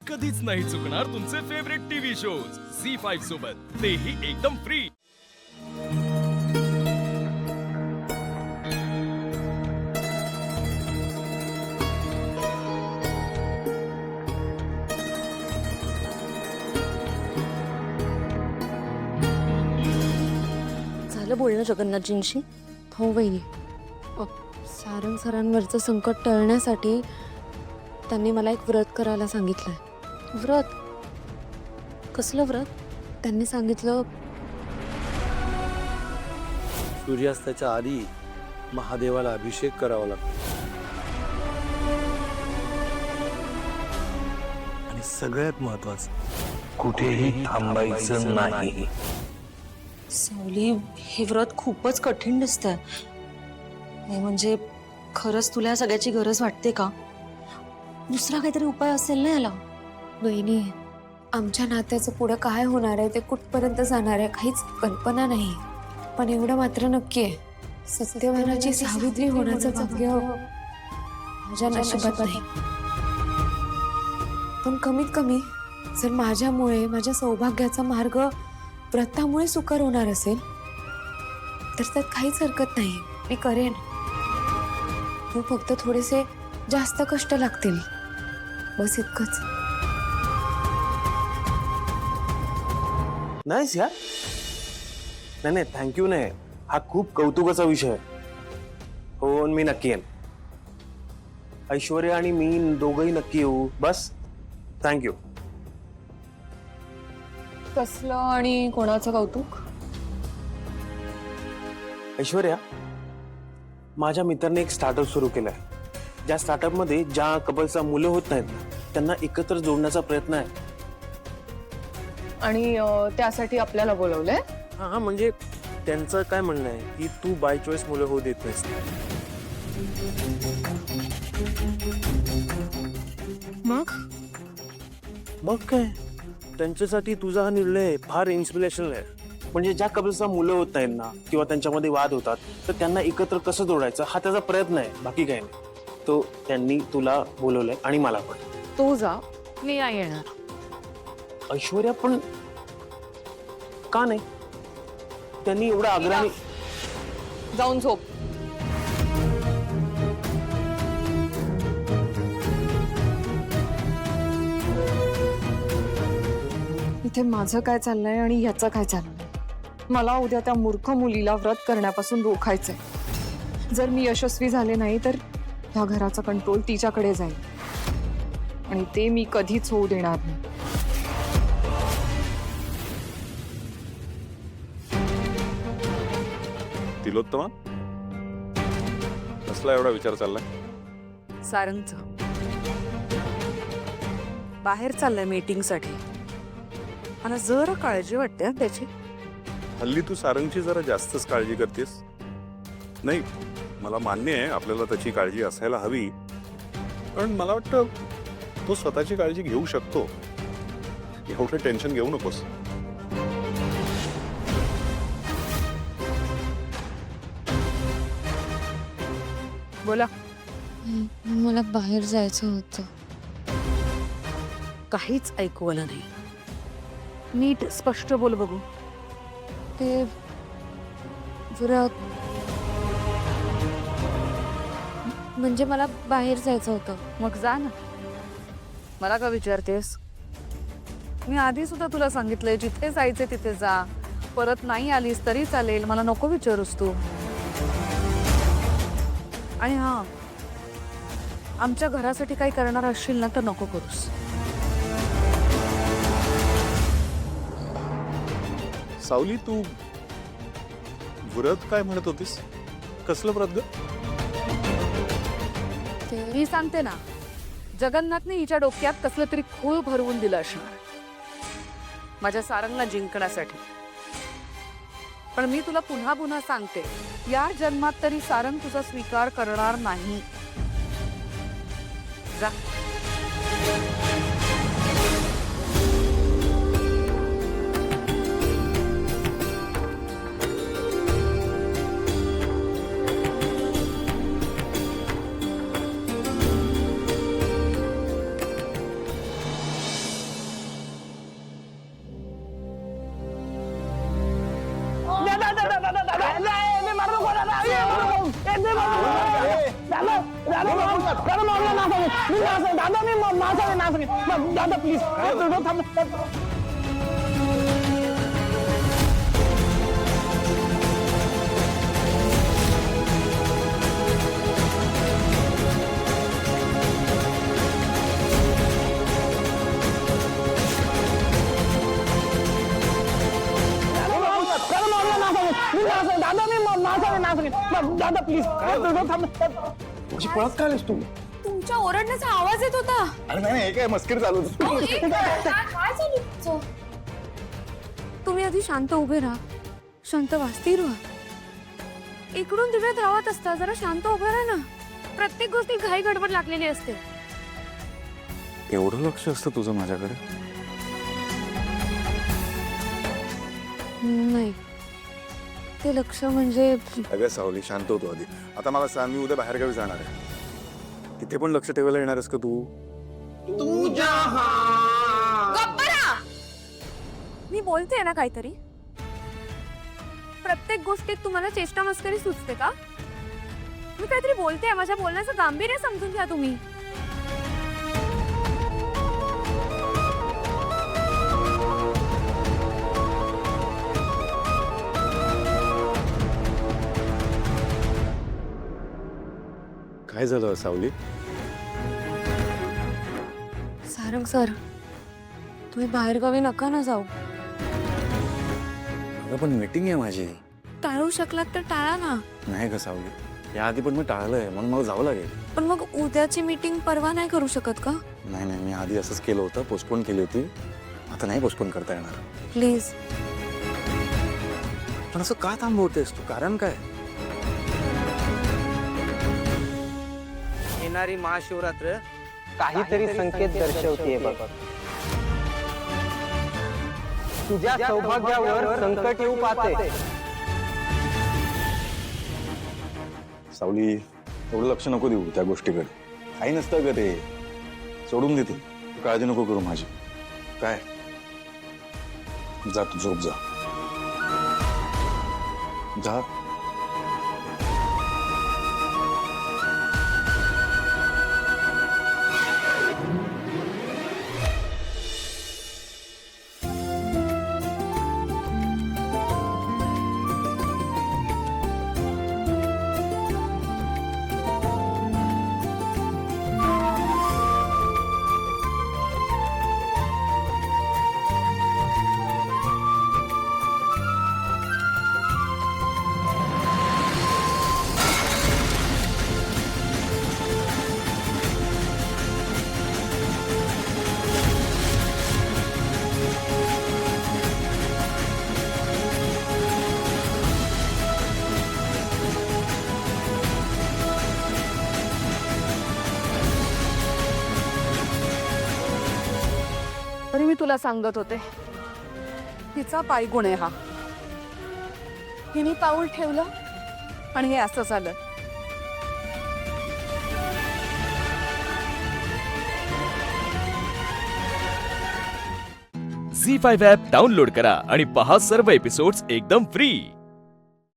कधीच नाही चुकणार तुमचे फेवरेट टीव्ही शोज झी5 सोबत, तेही एकदम फ्री। झालं बोलणं जगन्नाथजींशी? हो वहिनी, सारंग सरांवरचं संकट टळण्यासाठी त्यांनी मला एक व्रत करायला सांगितलंय। व्रत? कसलं व्रत? त्यांनी सांगितलं सूर्यास्ताच्या आधी महादेवाला अभिषेक करावा लागतो आणि सगळ्यात महत्वाचं कुठेही थांबायचं नाही। सावली, हे व्रत खूपच कठीण दिसतंय। नाही म्हणजे खरंच तुला या सगळ्याची गरज वाटते का? दुसरा काहीतरी उपाय असेल ना याला? वहिनी, आमच्या नात्याचं पुढे काय होणार आहे, ते कुठपर्यंत जाणार आहे, काहीच कल्पना नाही। पण एवढं मात्र नक्की आहे, सत्यवानाची सावित्री होण्याचं भाग्य माझ्या नशिबात नाही। पण कमीत कमी जर माझ्यामुळे माझ्या सौभाग्याचा मार्ग व्रतामुळे सुकर होणार असेल तर त्यात काहीच हरकत नाही, मी करेन। तू फक्त थोडेसे जास्त कष्ट लागतील, बस इतकंच। नाहीस यार, नाही थँक्यू नाही, हा खूप कौतुकाचा विषय आहे। हो, मी नक्की येईन। ऐश्वर्या आणि मी दोघंही नक्की येऊ, बस थँक्यू। कसलं आणि कोणाचं कौतुक? ऐश्वर्या, माझ्या मित्राने एक स्टार्टअप सुरू केलाय। ज्या स्टार्टअप मध्ये ज्या कपल्सला मुलं होत नाहीत त्यांना एकत्र जोडण्याचा प्रयत्न आहे। आणि त्यासाठी आपल्याला बोलवलंय? हा, म्हणजे त्यांचं काय म्हणणं आहे की तू बाय चॉईस मुलं होऊ देत नाहीस। मग काय, त्यांच्यासाठी तुझा हा निर्णय फार इन्स्पिरेशनल आहे। म्हणजे ज्या कपल्सला मुलं होत नाहीत ना किंवा त्यांच्यामध्ये वाद होतात तर त्यांना एकत्र कसं जोडायचं हा त्याचा प्रयत्न आहे, बाकी काही नाही। तो त्यांनी तुला बोलवलंय आणि मला पण। तू जा, मी नाही येणार। ऐश्वर्या, पण का नाही? त्यांनी एवढा आग्रहाने जाऊन झोप। इथे माझं काय चाललंय आणि ह्याचं काय चाललंय? मला उद्या त्या मूर्ख मुलीला व्रत करण्यापासून रोखायचंय। जर मी यशस्वी झाले नाही तर ह्या घराचा कंट्रोल तिच्याकडे जाईल आणि ते मी कधीच होऊ देणार नाही। तिलोत्तमा, कसला एवढा विचार चाललाय? सारंगचं बाहेर चाललंय मीटिंगसाठी, मला जरा काळजी वाटते त्याची। हल्ली तू सारंगची जरा जास्तच काळजी करतेस। नाही, मला मान्य आहे आपल्याला त्याची काळजी असायला हवी, पण मला वाटतं तो स्वतःची काळजी घेऊ शकतो। एवढं टेन्शन घेऊ नकोस। बोला। मला बाहेर जायचं होतं। काहीच ऐकू आलं नाही, नीट स्पष्ट बोल बघू। ते व्रत म्हणजे मला बाहेर जायचं होतं। मग जा ना, मला का विचारतेस? मी आधी सुद्धा तुला सांगितलंय जिथे जायचे तिथे जा, परत नाही आलीस तरी चालेल, मला नको विचारूस तू। आणि हा, आमच्या घरासाठी काही करणार असशील ना तर नको करूस। सावली, तू व्रत काय म्हणत होतीस? कसलं व्रत ग? मी सांगते ना, जगन्नाथने हिच्या डोक्यात कसलं तरी खूळ भरवून दिलं असणार माझ्या सारंगला जिंकण्यासाठी। पण मी तुला पुन्हा पुन्हा सांगते, या जन्मात तरी सारंग तुझा स्वीकार करणार नाही। जा। दादा प्लीज दादा प्लीज पळत काय आलीस तू? तुमच्या ओरडण्याचा आवाज येत होता. अरे नाही हे काय मस्करी चालू होती. काय चालू तुमचं? तुम्ही आधी शांत उभे राहा, शांत व्हा, स्थिर व्हा. इकडून तिकडे धावत असता, जरा शांत उभे राहा ना. प्रत्येक गोष्टी घाई गडबड लागलेली असते. एवढं लक्ष असतं तुझं माझ्याकडे? नाही, ते लक्ष म्हणजे अगं सावली शांत होतो आधी. आता मला सांग, मी उद्या बाहेरगावी जाणार आहे, तिथे पण लक्ष ठेवायला येणार आहेस का तू? मी बोलते ना काहीतरी. प्रत्येक गोष्टीत तुम्हाला चेष्टा मस्करी सुचते का? मी काहीतरी बोलते, माझ्या बोलण्याचं गांभीर्य समजून घ्या तुम्ही. काय झालं सावली? सारंग सर, तुम्ही बाहेरगावी नका ना जाऊ. अगं पण मीटिंग आहे माझी. टाळू शकलात तर टाळा ना. नाही का सावली, याआधी पण मी टाळलंय, म्हणून मला जावं लागेल. पण मग उद्याची मीटिंग परवा नाही करू शकत का? नाही नाही, मी आधी असंच केलं होतं, पोस्टपोन केली होती. आता नाही पोस्टपोन करता येणार. प्लीज. पण असं का थांबवतेस तू? कारण काय? येणारी महाशिवरात्र काहीतरी संकेत दर्शवते बघ. तुझ्या सौभाग्यावर संकट येऊ पाहते. सावली, एवढं लक्ष नको देऊ त्या गोष्टीकडे. काही नसतं ग ते, सोडून देते. काळजी नको करू माझी. काय, जा तू झोप जा. जा. तरी मी तुला सांगत होते, तिचा पायगुण आहे हा. हिने पाऊल ठेवलं आणि हे असं झालं. झी5 ॲप डाउनलोड करा आणि पहा सर्व एपिसोड्स एकदम फ्री.